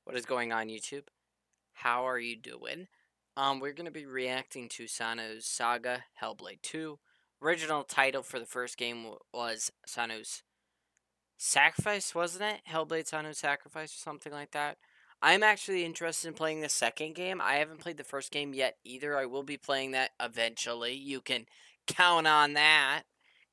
What is going on, YouTube? How are you doing? We're gonna be reacting to Sano's Saga Hellblade 2. Original title for the first game was Sano's Sacrifice, wasn't it? Hellblade Sano's Sacrifice or something like that. I'm actually interested in playing the second game. I haven't played the first game yet either. I will be playing that eventually. You can count on that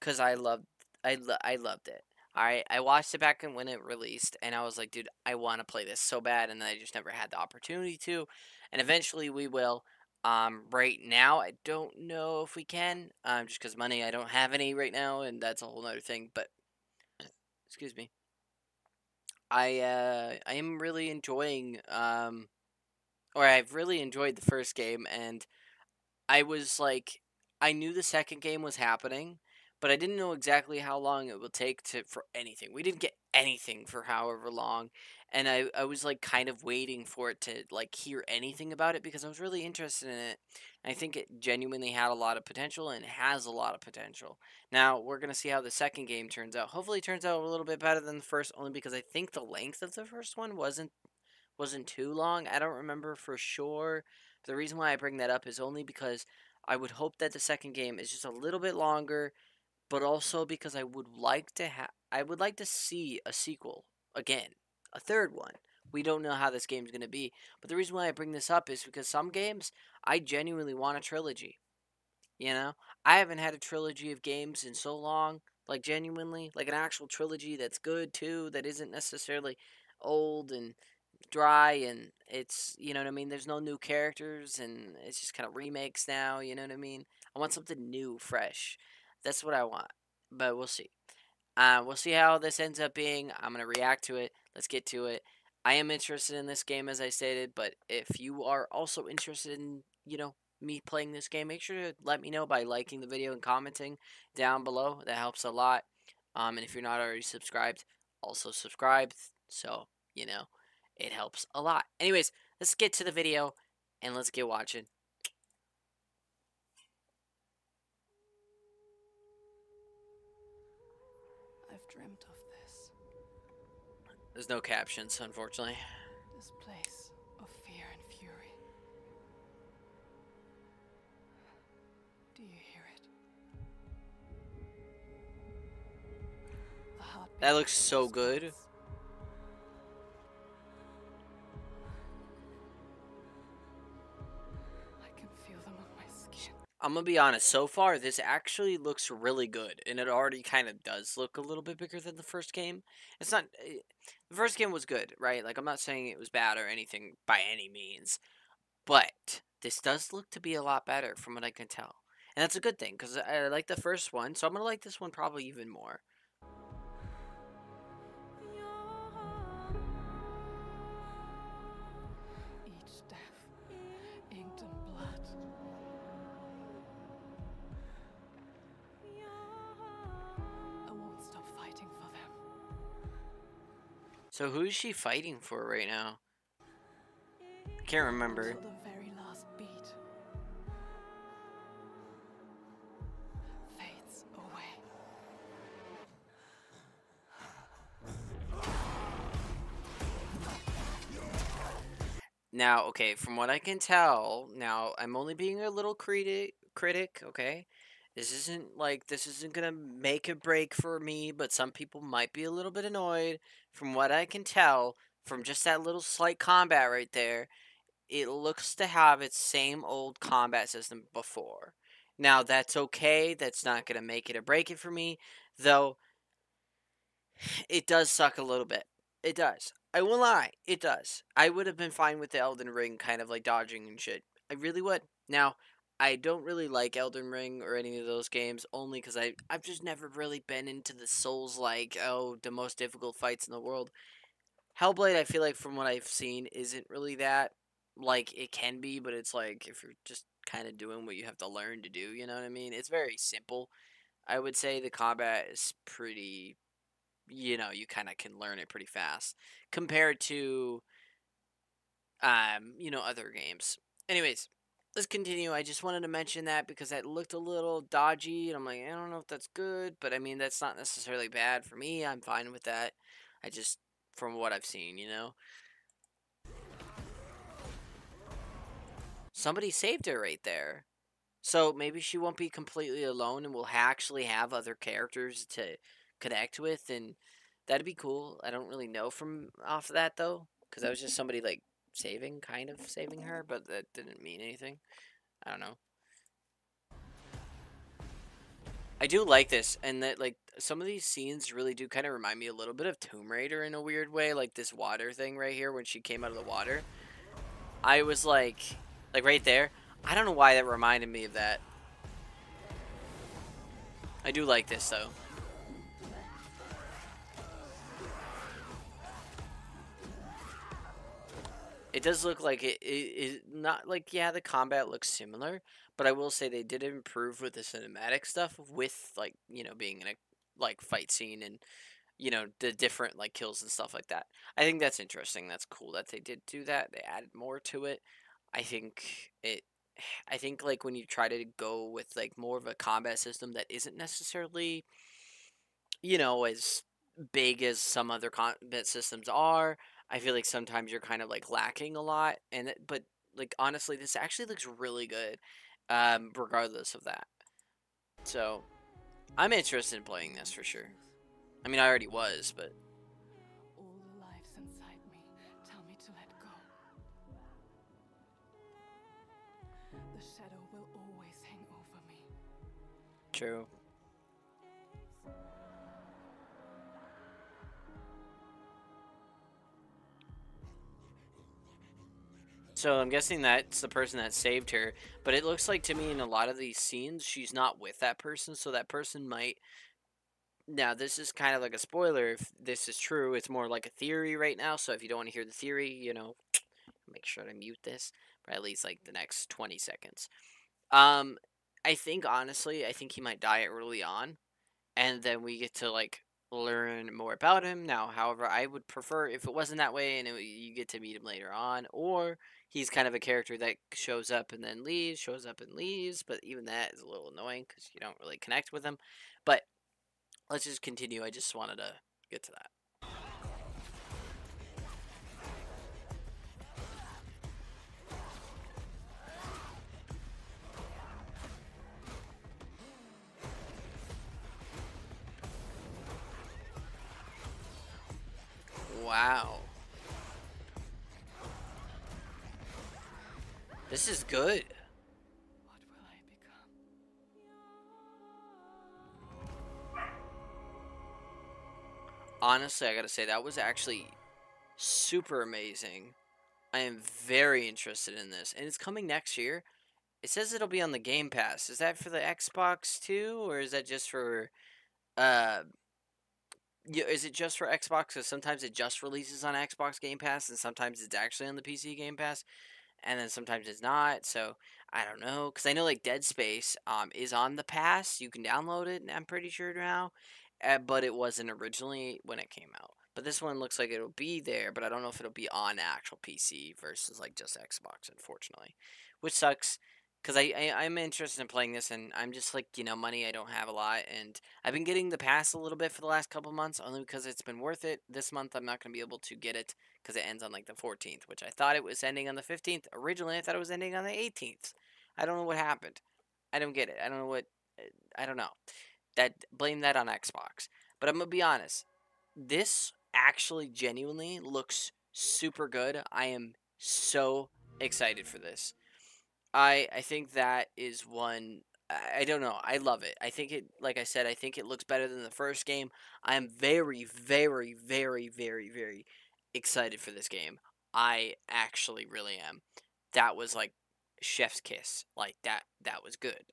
because I loved it. I watched it back when it released, and I was like, dude, I want to play this so bad, and I just never had the opportunity to, and eventually we will. Right now, I don't know if we can, just because money, I don't have any right now, and that's a whole other thing. But excuse me, I am really enjoying or I've really enjoyed the first game, and I was like, I knew the second game was happening, but I didn't know exactly how long it would take for anything. We didn't get anything for however long, and I was like kind of waiting for it to like hear anything about it because I was really interested in it. I think it genuinely had a lot of potential and has a lot of potential. Now we're gonna see how the second game turns out. Hopefully, it turns out a little bit better than the first, only because I think the length of the first one wasn't too long. I don't remember for sure. But the reason why I bring that up is only because I would hope that the second game is just a little bit longer, but also because I would like to see a sequel again, a third one. We don't know how this game's going to be, but the reason why I bring this up is because some games I genuinely want a trilogy. You know, I haven't had a trilogy of games in so long, like genuinely, like an actual trilogy that's good too, that isn't necessarily old and dry, and it's, you know what I mean, there's no new characters and it's just kind of remakes now, you know what I mean? I want something new, fresh. That's what I want. But we'll see. We'll see how this ends up being. I'm gonna react to it. Let's get to it. I am interested in this game, as I stated, but if you are also interested in, me playing this game, make sure to let me know by liking the video and commenting down below. That helps a lot. And if you're not already subscribed, also subscribe. So, you know, it helps a lot. Anyways, let's get to the video and let's get watching. I've dreamt of this. There's no captions, unfortunately. This place of fear and fury. Do you hear it? The heartbeat That of looks the so lost good. ones. I can feel them on my skin. I'm gonna be honest, so far this actually looks really good, and it already kind of does look a little bit bigger than the first game. It's not the first game was good, right? Like, I'm not saying it was bad or anything by any means, but this does look to be a lot better from what I can tell. And that's a good thing cuz I like the first one, so I'm going to like this one probably even more. Each death, inked in blood. I won't stop fighting for them. So who is she fighting for right now? I can't remember. Until the very last beat fades away. Now, okay, from what I can tell, now I'm only being a little critic, okay? This isn't gonna make a break for me, but some people might be a little bit annoyed. From what I can tell, from just that little slight combat right there, it looks to have its same old combat system before. Now, that's okay. That's not gonna make it or break it for me, though it does suck a little bit. It does. I won't lie. It does. I would have been fine with the Elden Ring kind of like dodging and shit. I really would. Now, I don't really like Elden Ring or any of those games only because I've just never really been into the Souls like, oh, the most difficult fights in the world. Hellblade, I feel like from what I've seen, isn't really that. Like, it can be, but it's like if you're just kind of doing what you have to learn to do, you know what I mean? It's very simple. I would say the combat is pretty, you kind of can learn it pretty fast compared to other games. Anyways, let's continue. I just wanted to mention that because that looked a little dodgy and I'm like, I don't know if that's good, but I mean that's not necessarily bad for me. I'm fine with that. I just from what I've seen. somebody saved her right there. So maybe she won't be completely alone and will actually have other characters to connect with, and that'd be cool. I don't really know from off of that though, because that was just somebody like saving, kind of saving her, but that didn't mean anything. I don't know. I do like this, and that like some of these scenes really do kind of remind me a little bit of Tomb Raider in a weird way, like this water thing right here when she came out of the water. I was like right there. I don't know why that reminded me of that. I do like this though. It does look like it not like, yeah, the combat looks similar, but I will say they did improve with the cinematic stuff with like, being in a like fight scene and the different like kills and stuff like that. I think that's interesting. That's cool that they did do that. They added more to it. I think it I think like when you try to go with like more of a combat system that isn't necessarily as big as some other combat systems are, I feel like sometimes you're kind of like lacking a lot. But like honestly, this actually looks really good, regardless of that. So I'm interested in playing this for sure. I mean, I already was, but All the lives inside me tell me to let go. The shadow will always hang over me. true. So I'm guessing that's the person that saved her, but it looks like to me in a lot of these scenes she's not with that person, so that person might. Now this is kind of like a spoiler if this is true. It's more like a theory right now, so if you don't want to hear the theory, make sure to mute this for at least like the next 20 seconds. Um, I think honestly, I think he might die early on, and then we get to like learn more about him. Now, however, I would prefer if it wasn't that way and you get to meet him later on, or he's kind of a character that shows up and then leaves, shows up and leaves. But even that is a little annoying because you don't really connect with him. But let's just continue. I just wanted to get to that. Wow, this is good. What will I become? Honestly, I gotta say that was actually super amazing. I am very interested in this, and it's coming next year. It says it'll be on the Game Pass. Is that for the Xbox too, or is that just for uh? Is it just for Xbox? Because sometimes it just releases on Xbox Game Pass, and sometimes it's actually on the PC Game Pass, and then sometimes it's not. So I don't know, because I know like Dead Space is on the pass. You can download it, and I'm pretty sure now, but it wasn't originally when it came out. But this one looks like it'll be there, but I don't know if it'll be on actual PC versus like just Xbox, unfortunately, which sucks. Because I'm interested in playing this, and I'm just like, money, I don't have a lot. And I've been getting the pass a little bit for the last couple months, only because it's been worth it. This month, I'm not going to be able to get it because it ends on like the 14th, which I thought it was ending on the 15th. Originally, I thought it was ending on the 18th. I don't know what happened. I don't get it. I don't know what. I don't know. Blame that on Xbox. But I'm gonna be honest. This actually genuinely looks super good. I am so excited for this. I think that is one. I don't know. I love it. I think it, like I said, I think it looks better than the first game. I am very, very, very, very, very excited for this game. I actually really am. That was like chef's kiss. Like that was good.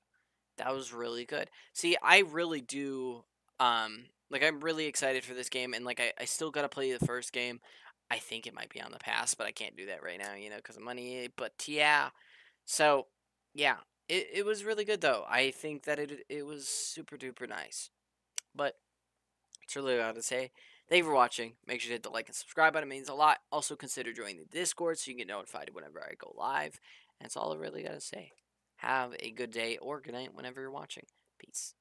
That was really good. See, I really do like I'm really excited for this game, and like I still gotta play the first game. I think it might be on the pass, but I can't do that right now, because of money. But yeah. So yeah. It was really good though. I think that it was super duper nice. But that's really all I have to say. Thank you for watching. Make sure to hit the like and subscribe button. It means a lot. Also consider joining the Discord so you can get notified whenever I go live. And that's all I really gotta say. Have a good day or good night whenever you're watching. Peace.